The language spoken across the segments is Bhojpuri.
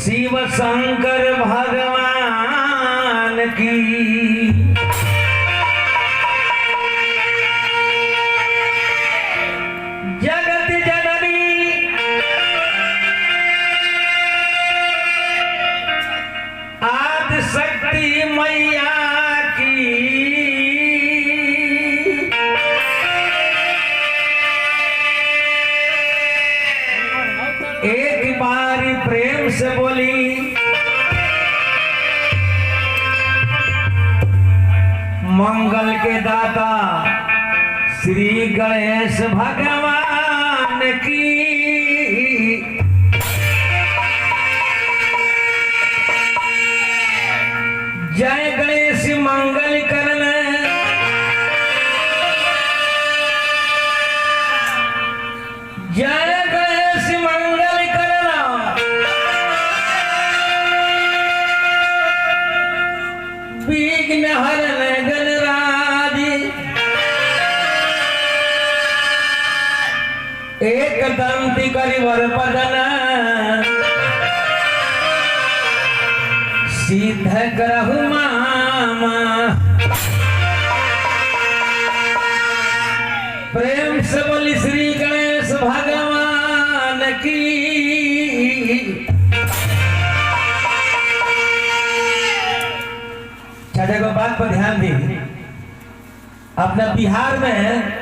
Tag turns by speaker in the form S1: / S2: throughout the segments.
S1: शिव शंकर भगवान की जगत जननी आदि शक्ति मैया की एक बार प्रेम से बोली मंगल के दाता श्री गणेश भगवान की जय गणेश मंगल करन जय गणेश मंगल करना विघ्न हरन गणराज एक दंती करिवर पदन सिद्ध करहु मामा प्रेम से बोली श्री गणेश भगवान की छठे को बात पर ध्यान दी अपना बिहार में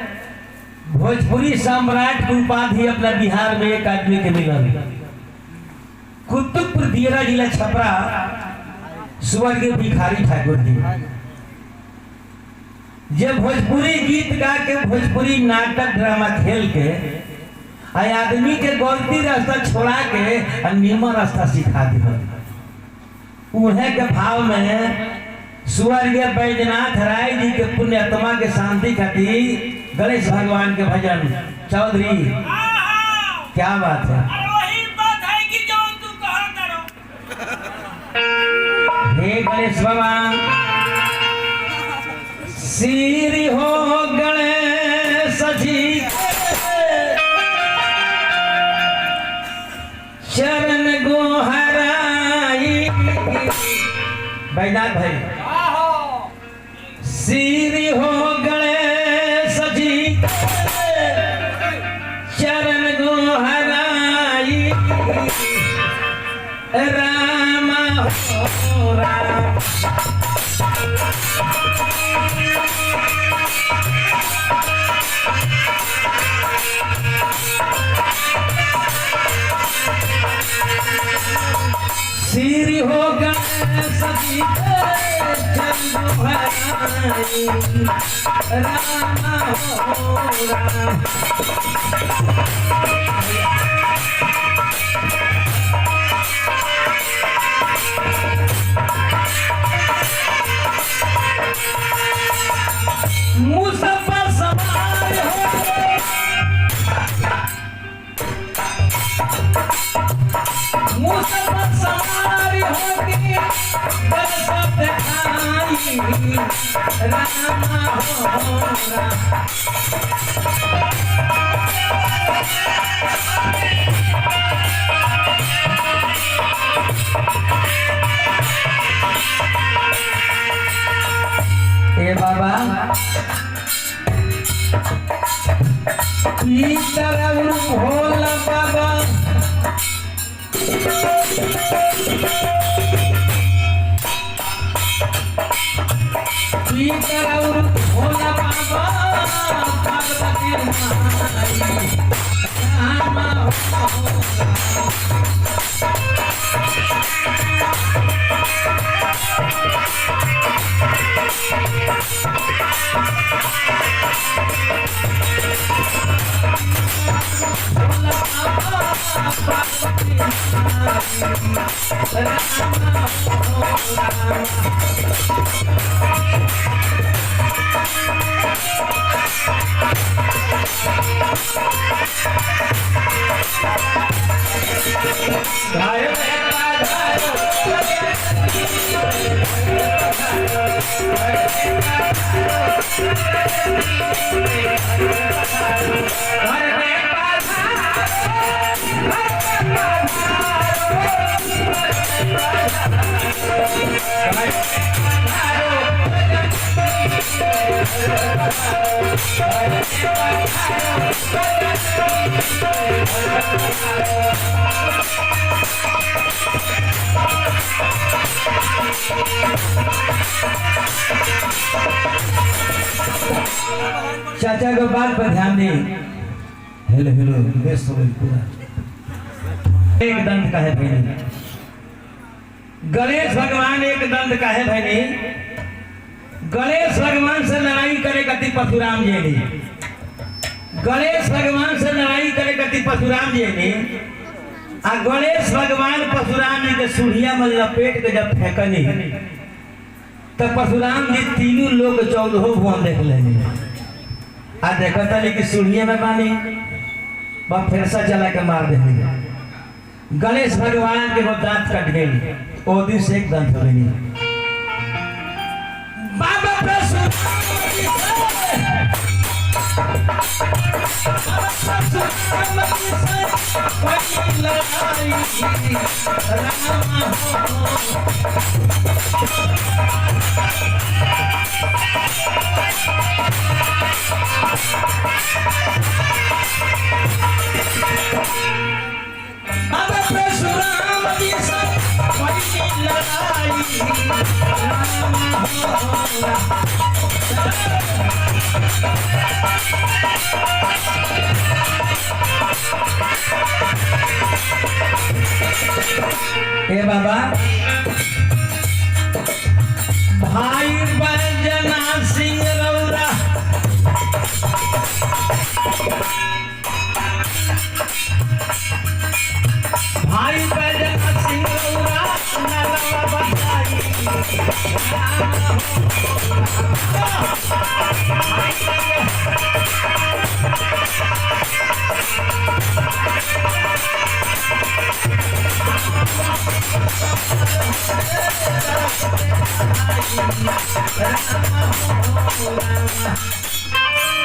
S1: भोजपुरी सम्राट की उपाधि अपना बिहार में एक आदमी के मिलल कुतुबपुर दियरा जिला छपरा स्वर्गीय भिखारी ठाकुर जी जब भोजपुरी गीत गा के भोजपुरी नाटक ड्रामा खेल के आदमी के गलती रास्ता छोड़ा के निमन रास्ता सिखा दिया उन्हें के भाव में स्वर्गीय बैजनाथ राय जी के पुण्यात्मा के शांति खातिर गणेश भगवान के भजन चौधरी क्या बात है हे गणेश भगवान श्री हो गणेश जी चरण गोहराई बैजनाथ भाई श्री हो गणेश जी चरण गोहराई राम हो राम श्री हो गणेश जी चरण गोहराई राम हो राम मुसफर सवार हो मुसफर सवार होके दर्शन दिखाई राम हो राम ए बाबा भोला बाबा कराउर भोला बाबा पार्वती माई रामा चाचा के बात पर ध्यान दे। हेलो हेलो बेस हो गई पूरा। एक दंत का है भाई, गणेश भगवान एक दंत का है भाई। गणेश भगवान से लड़ाई करे कति परशुराम जी ने, गणेश भगवान से लड़ाई करे कति परशुराम जी ने। आ गणेश भगवान परशुराम जी के सुढ़िया में लपेट के जब फेंकनी तो परशुराम जी तीनों लोग 14 भुवन देख लेंगे। आ देखा था लेकिन सुढ़िया में पानी बा फेरसा चला के मार देंगे। गणेश भगवान के वो दांत कट गई, वो दिन से एक दंत हो गई। बाबा ए बाबा भाई बजना सिंह रौरा भाई बजना सिंह रौरा नरवा बजाई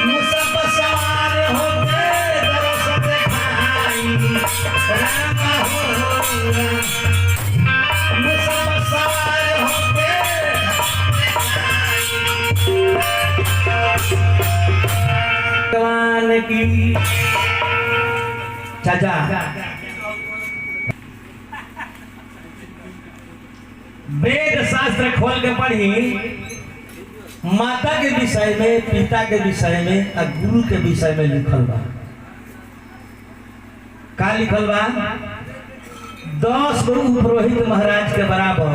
S1: मुसब सवार होके दरस दिखाई रामा हो मुसब सवार होके भगवान की। चाचा वेद शास्त्र खोल के पढ़ी, माता के विषय में, पिता के विषय में और गुरु के विषय में लिखल बा। का लिखल बा? 10 गो पुरोहित महाराज के बराबर,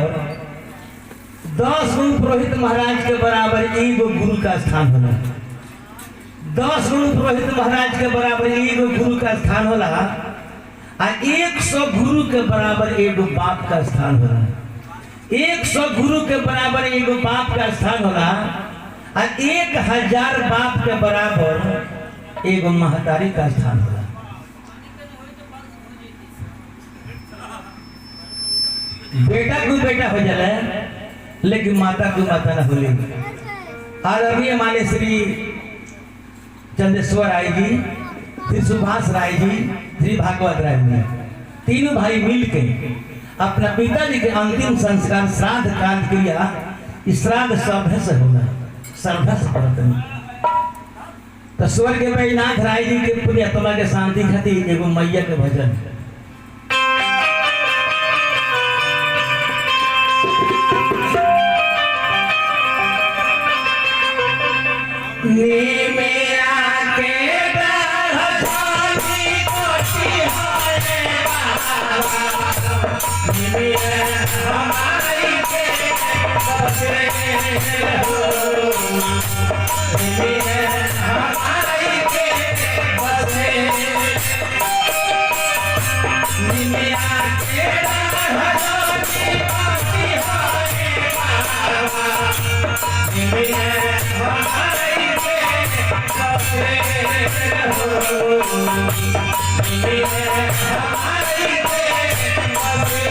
S1: 10 गो पुरोहित महाराज के बराबर एगो गुरु का स्थान होला। 10 गो पुरोहित महाराज के बराबर एगो गुरु का स्थान होला। आ 100 गुरु के बराबर एगो बाप का स्थान होला। 100 गुरु के बराबर एगो बाप का स्थान होला। और 1000 बाप के बराबर एगो महतारी का स्थान होला। बेटा को बेटा हो जाला, लेकिन माता को माता ना होली। और अभी हमारे श्री चंद्रेश्वर राय जी, श्री सुभाष राय जी, श्री भागवत राय जी, तीनों भाई मिलके अपना पिताजी के अंतिम संस्कार श्राद्ध कांड किया। श्राद्ध श्रद्धा से होगा, श्रद्धा से करते। तो स्वर्ग में नाथ राय जी के पुण्य आत्मा के शांति खातिर एगो मैया के भजन। निमिया के डाढ़ झाड़ी कोठी हाय बाबा निमिया हमारी के बसे हो निमिया हमारी के बसे निमिया के डाढ़ झाड़ी कोठी हाय बाबा निमिया हमारी के बसे हो निमिया हमारी के बसे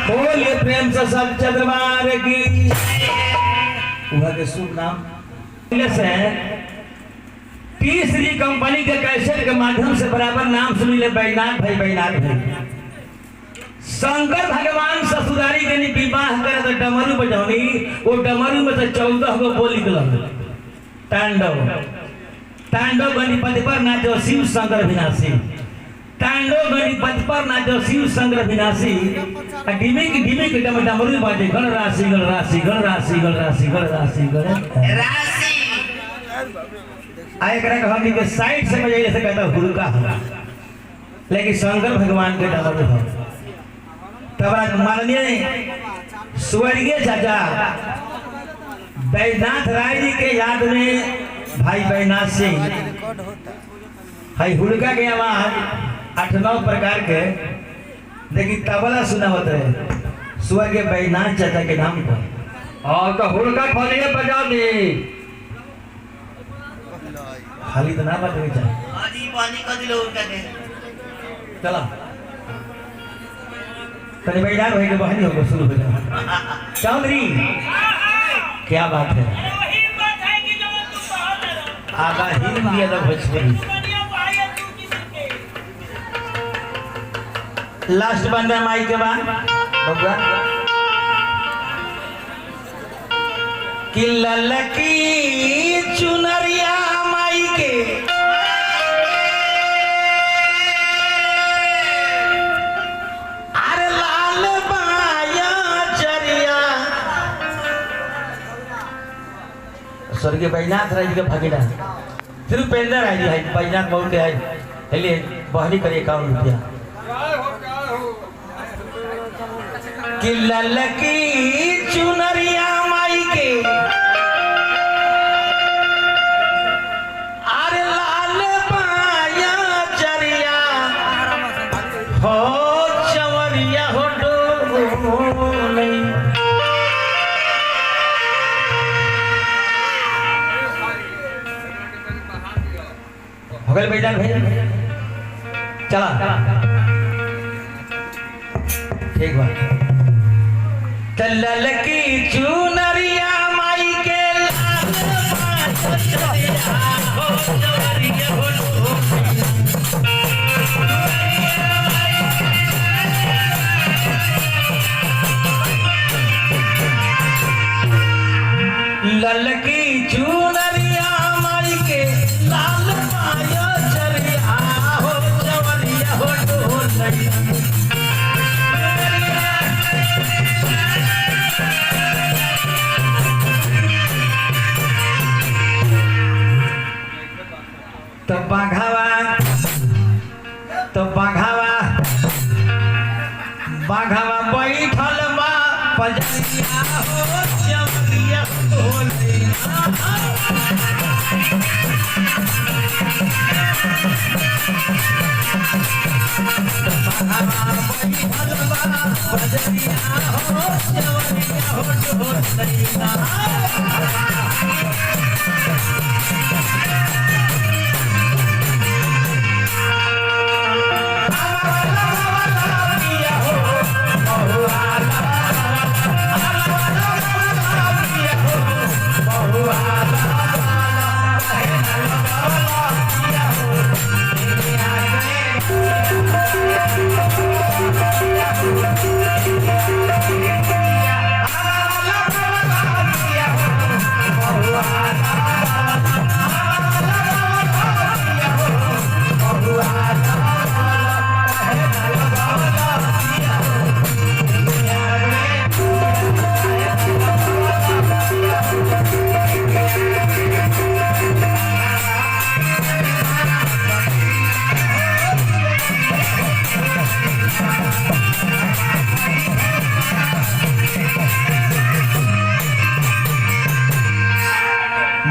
S1: बोलिए प्रेम से सब चंद्रमार की वह के शुभ नाम से तीसरी कंपनी के कैसेट के माध्यम से बराबर नाम सुनिले बैनाथ भाई शंकर भगवान ससुरारी के विवाह करे तो डमरू बजौनी वो डमरू में से 14 गो बोल निकल तांडव गणपति पर नाचो शिव शंकर विनाशी तांडव गणपति पर नाचो शिव शंकर विनाशी डिमिक डमरू बाजे गण राशि गण राशि गण राशि गण राशि गण राशि गण राशि आए करे हमनी के साइड से बजाइले से कहता हुड़का लेकिन शंकर भगवान के डमरू हो तब माननीय स्वर्गीय चाचा बैजनाथ राय जी के याद में भाई बैजनाथ सिंह हाई हुड़का के आवाज 8-9 प्रकार के लेकिन तबला सुना होता है स्वर्गीय बैजनाथ चाचा के नाम पर और तो हुड़का खोलिए बजा दी खाली तो ना बात चाहिए चला तने बैठा भाई के बहनी होगा शुरू हो जाए चौधरी क्या बात है आगा हिंदी या भोजपुरी लास्ट बंदा माई के बाद भगवान कि ललकी चुनरिया माई के स्वर्गीय बैजनाथ राय जी के भागीदार सिर्फ पेंदर राय जी है बैजनाथ बहुत के है हेले बहनी करे 51 रुपया कि ललकी चुनरिया माई के अरे लाल बाया चरिया हो चवरिया हो डोले होगल बेटा भैया चला ठीक बात तल्लल की चुनरिया माई के लाल माचरिया हो चवरिया हो ललकी चुनरिया माई के लाल माया चरिया हो चवरिया हो ढोलैया तो बाघावा बैठल बा पजरिया हो चवरिया ढोलैया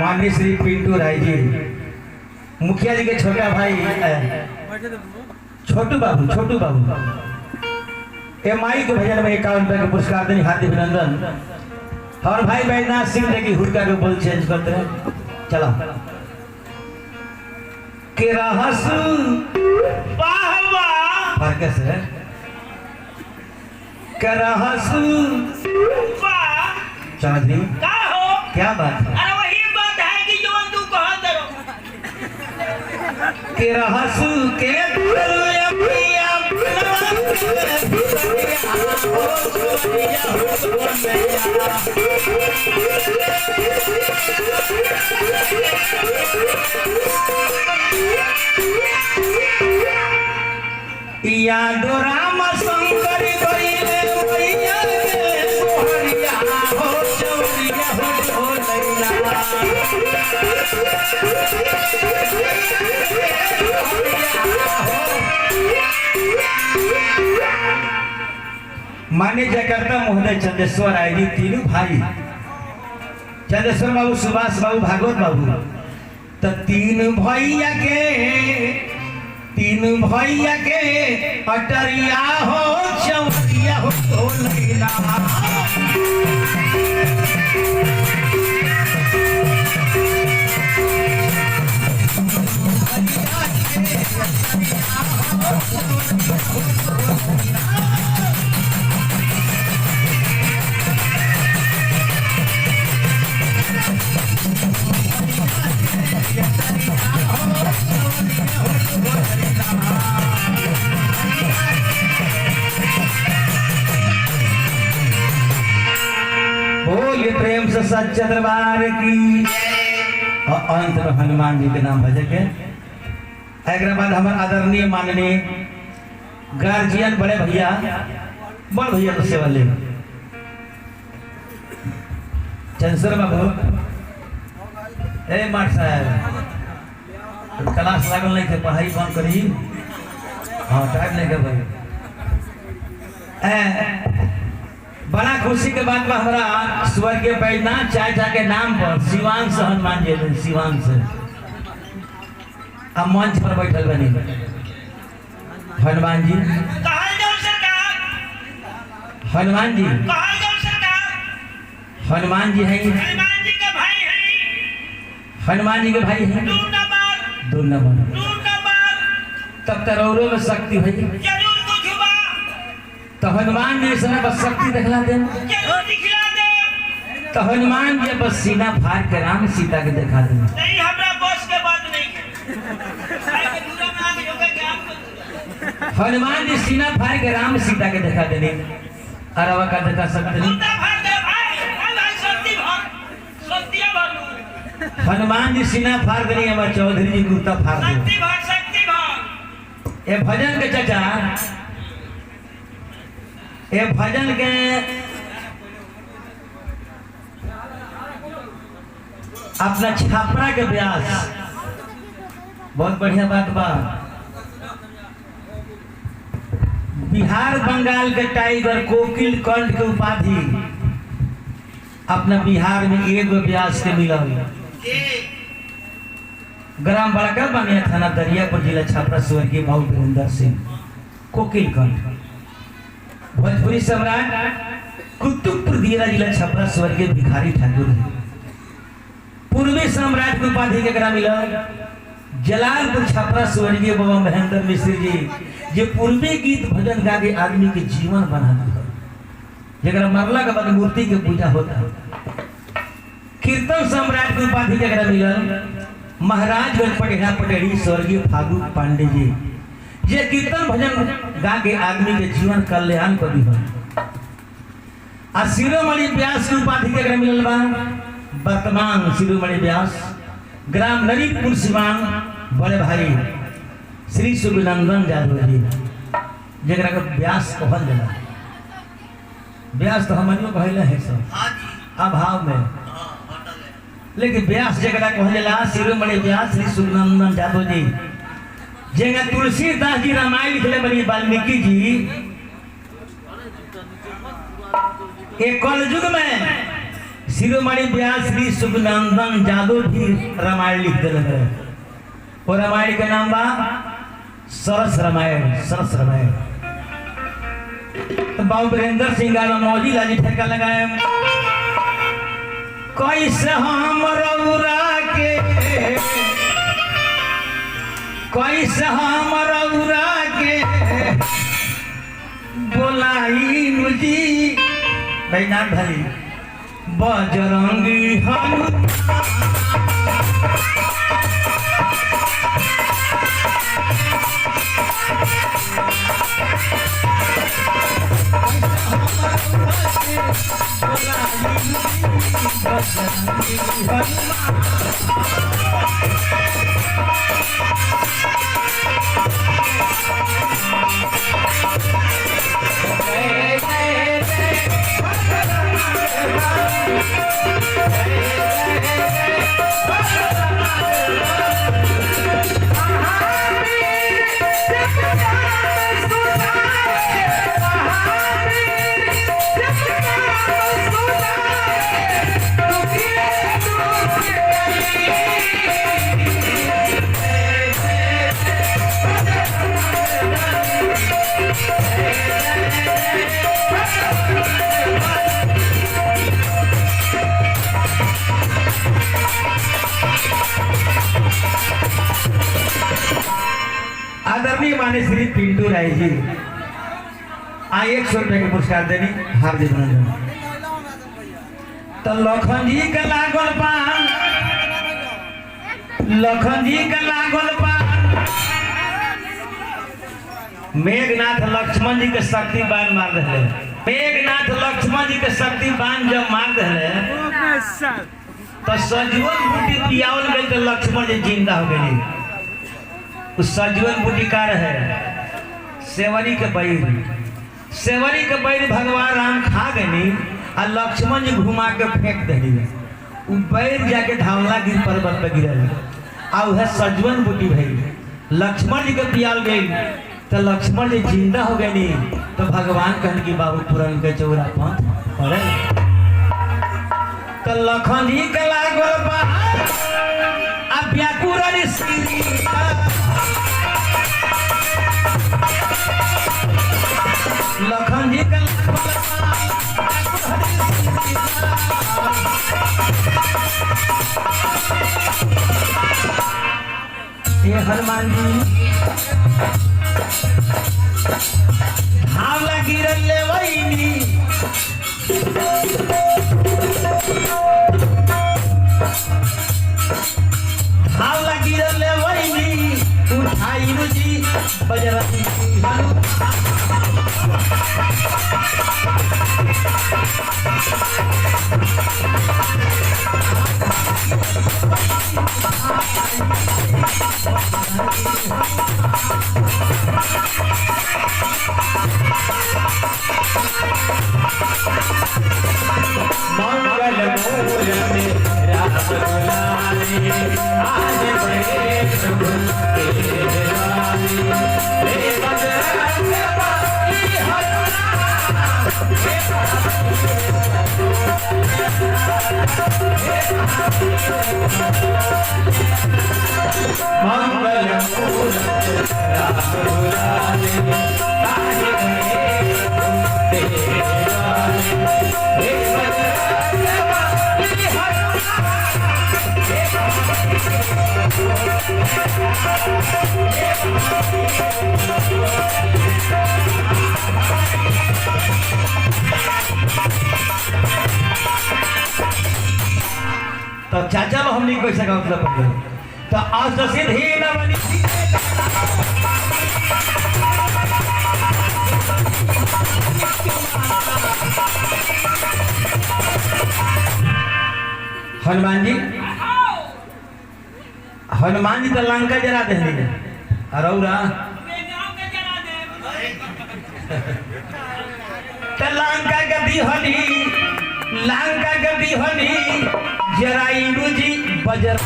S1: माननीय श्री पिंटू राय जी मुखिया जी के छोटा भाई छोटू बाबू माई के भजन में 51 रुपए का पुरस्कार देने हार्दिक अभिनंदन और भाई बैजनाथ सिंह जी की हुड़का के बोल चेंज करते हैं चला के रहस वाह वाह कैसे के रहस वाह समझ क्या बात है के रहस के यादो राम शंकर बइले मैया के सोहरिया हो चवरिया हो ढोलैया मान्य जयकर्ता महोदय चंदेश्वर आईडी तीनों भाई चंदेश्वर बाबू सुभाष बाबू भागवत बाबू तो तीन भैया के अटरिया हो चवरिया हो ढोलैया बोलिए प्रेम से सच्चे दरबार की और अंत में हनुमान जी के नाम भजे के एक बाद हमारे आदरणीय माननीय गार्जियन बड़े भैया तो सेवा ले चंद्र बाबू ए मार साहब क्लास लागल नहीं थे पढ़ाई कौन करी हाँ टाइम नहीं के भाई बड़ा खुशी के बात में हमारा स्वर्गीय बैजनाथ चाचा के नाम पर शिवांश हनुमान जी शिवांश अब मंच पर बैठल बनी हनुमान जी हनुमान जी हनुमान जी हैं हनुमान जी के भाई हैं 2 नंबर तब तरौरों में शक्ति हुई।
S2: जरूर कुछ हुआ
S1: तो हनुमान जी समय बस शक्ति दिखला दे,
S2: जरूर दिखला दे।
S1: तो हनुमान जी बस सीना फाड़ के राम सीता के दिखा दे।
S2: नहीं हमरा बॉस के बात नहीं है दूरा में आगे होगा क्या
S1: हनुमान जी सीना फाड़ के राम सीता के दिखा देने अरवा का दिखा सकते नहीं।
S2: कुत्ता फाड़ दे भाई भाई शक्ति भर शक्तियां भर
S1: हनुमान जी सीना फाड़ देने हमारे चौधरी जी कुत्ता फाड़ दे।
S2: शक्ति भर
S1: ये भजन के चाचा, ये भजन के अपना छापरा के व्यास बहुत बढ़िया बात बा। बिहार बंगाल के टाइगर कोकिल कंठ के उपाधि अपना बिहार में एक व्यास के मिला ग्राम बड़का बानिया थाना दरियापुर जिला छापरा स्वर्गीय भाऊ वीरेंद्र सिंह कोकिल कंठ। भोजपुरी सम्राट कुतुबपुर दिया जिला छापरा स्वर्गीय भिखारी ठाकुर। पूर्वी सम्राट की उपाधि के मिला जलालपुर छापरा स्वर्गीय बाबा महेंद्र मिश्र जी, जे पूर्वी गीत भजन गा के आदमी के जीवन बना दिया, जरा मरला के बाद मूर्ति के पूजा होता है। कीर्तन सम्राट की उपाधि के मिला महाराजगंज पटेढ़ा पटेढ़ी स्वर्गीय फागू पांडे जी, जे कीर्तन भजन गा के आदमी के जीवन कल्याण कर दी। शिरोमणि व्यास की उपाधि के मिलल बा वर्तमान शिरोमणि व्यास ग्राम नरीपुर सिवान बड़े भाई श्री सुभिनंदन यादव जी, जरा के व्यास कहल जाला। व्यास तो हमनियो कहले है सब अभाव में, लेकिन व्यास जगह कहला शिरोमणि व्यास श्री सुभिनंदन यादव जी, जगह तुलसीदास जी रामायण लिखले बनी वाल्मीकि जी एक कलयुग में शिरोमणि व्यास श्री सुभिनंदन यादव भी रामायण लिख दिले है। और रामायण का नाम बा सरस रामायण। सरस रामायण तो बाबू वीरेंद्र सिंह मौजी लाजी ठेका लगाए कैसे हम रउरा के कैसे हम रउरा के बोलाई मुझी भाई नाम भाई बजरंगी हम आदरणीय माने श्री पिंटू राय जी आ 100 रुपए के पुरस्कार देनी हार्दिक अभिनंदन। तो लखन जी के लागल पान, लखन जी के लागल पान, मेघनाथ लक्ष्मण जी के शक्ति बाण मार रहे। मेघनाथ लक्ष्मण जी के शक्ति बाण जब मार रहे तो सजीवन बूटी पियावल गई तो लक्ष्मण जी जिंदा हो गई। उस सजीवन बूटी का रहे सेवरी के बैर, सेवरी के बैर भगवान राम खा गई और लक्ष्मण जी घुमा के फेंक दिली। बैर जाके धावला गिर पर्वत पे गिरल आ वह सजीवन बूटी भई। लक्ष्मण जी के पियाल गई तो लक्ष्मण जी जिंदा हो गई। तो भगवान कहन की बाबू पुरान के चौरा पंथ पड़े तो लखन जी के लागल बा आ व्याकुरण श्री लखन जी के हे हनुमान जी हावला गिरल ले वहीनी हावला गिरल ले वहीनी उठाई मुझी बजरंगी मंगल मूल में राम लाने आज बड़े शुभ के वाले हे बजरंग बली मंगल मूल राम लाने आज बड़े शुभ के वाले हे तो चाचा लो हमने कैसा का मतलब पढ़े तो आज तो सीधे ना बनी हनुमान जी तो लंका जरा दे अरौरा तो लंका गदी हनी जराई जी बजर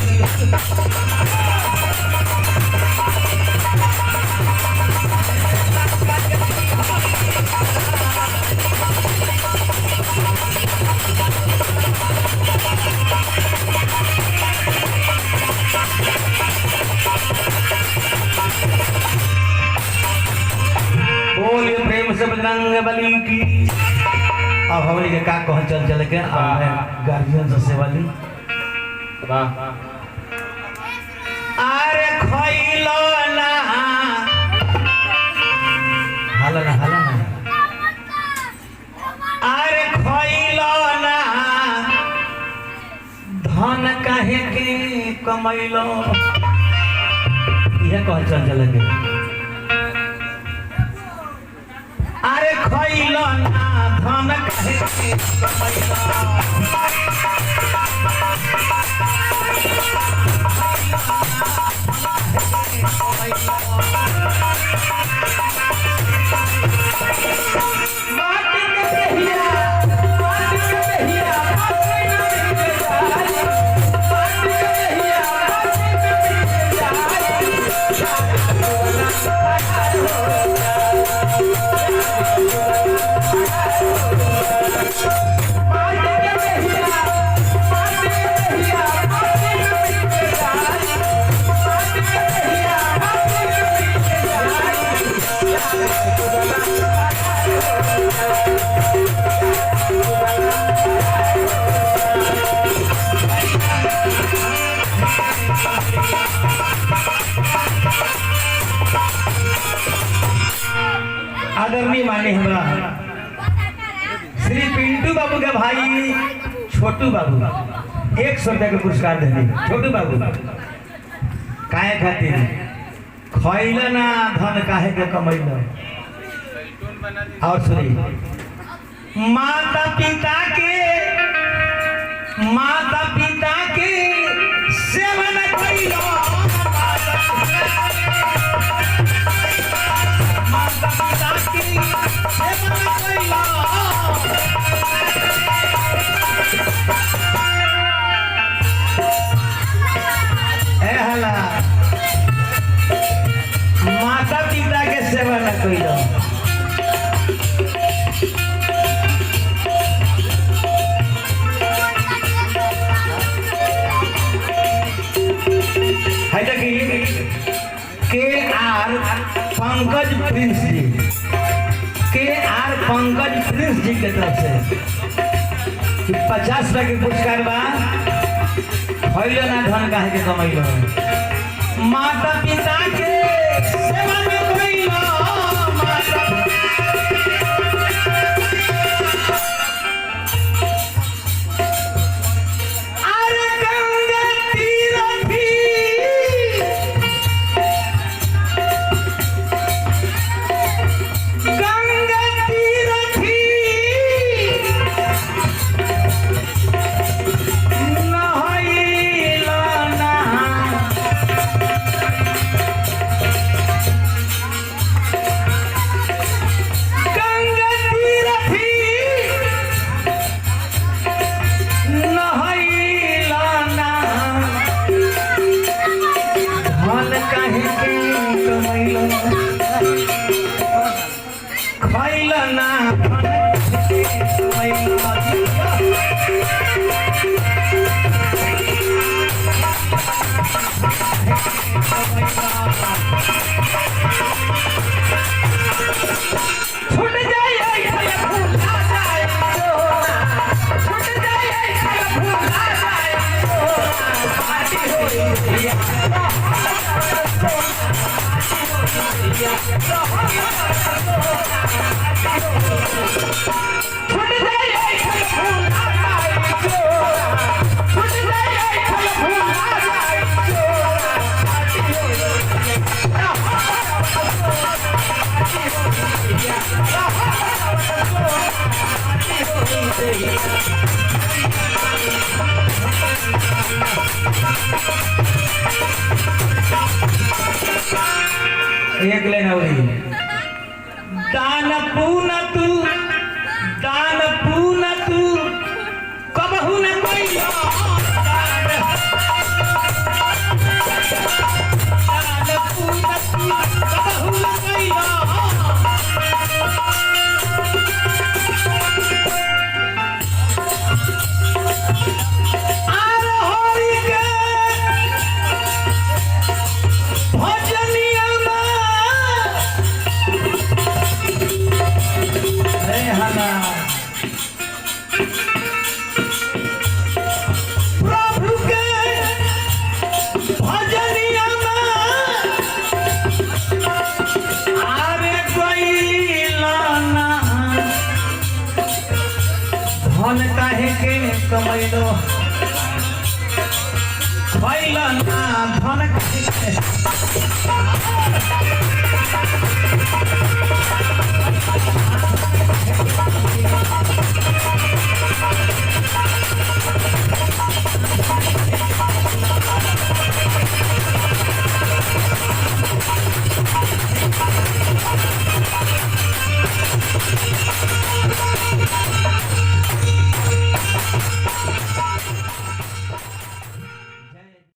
S1: बोलिए प्रेम से बजरंग बली की। अब हमने के का कह चल के गार्जियन से सेवा ली अरे खइलो ना हाला ना अरे खइलो ना धन काहे के कमैलो यह कह चल के अरे खइलो ना धन काहे के कमैलो आदरणीय माननीय हमरा श्री पिंटू बाबू के भाई छोटू बाबू 100 रुपया के पुरस्कार देने छोटू बाबू काहे खातिर खइल ना धन काहे के कमैल और सुनी माता पिता के सेवा न कइलो माता पिता की सेवा न कइलो ए हला माता पिता के सेवा न कइलो है के आर पंकज प्रिंस जी के तरफ से 50 रुपया के पुरस्कार बा खइलो ना धन काहे के कमैलो माता पिता के सेवा में कइलो माता अरे गंगा तीरथी गंगा तीरथी नहइलो ना गंगा तीरथी नहइलो ना धन काहे के कमैलो खइलो ना धन काहे के छूट जाए भूला जाए सोना छूट जाए भूला जाए सोना पार्टी होइया छूट जाए भूला जाए सोना छूट जाए भूला जाए सोना पार्टी एक लेना वही दान पूना तू कबहू न कइलो दान पूना तू कबहू न कइलो आरो होई के भजनिया रे हना प्रभु के भजनिया आरे गइला ना धन काहे के कमैलो खइला ना धन काहे के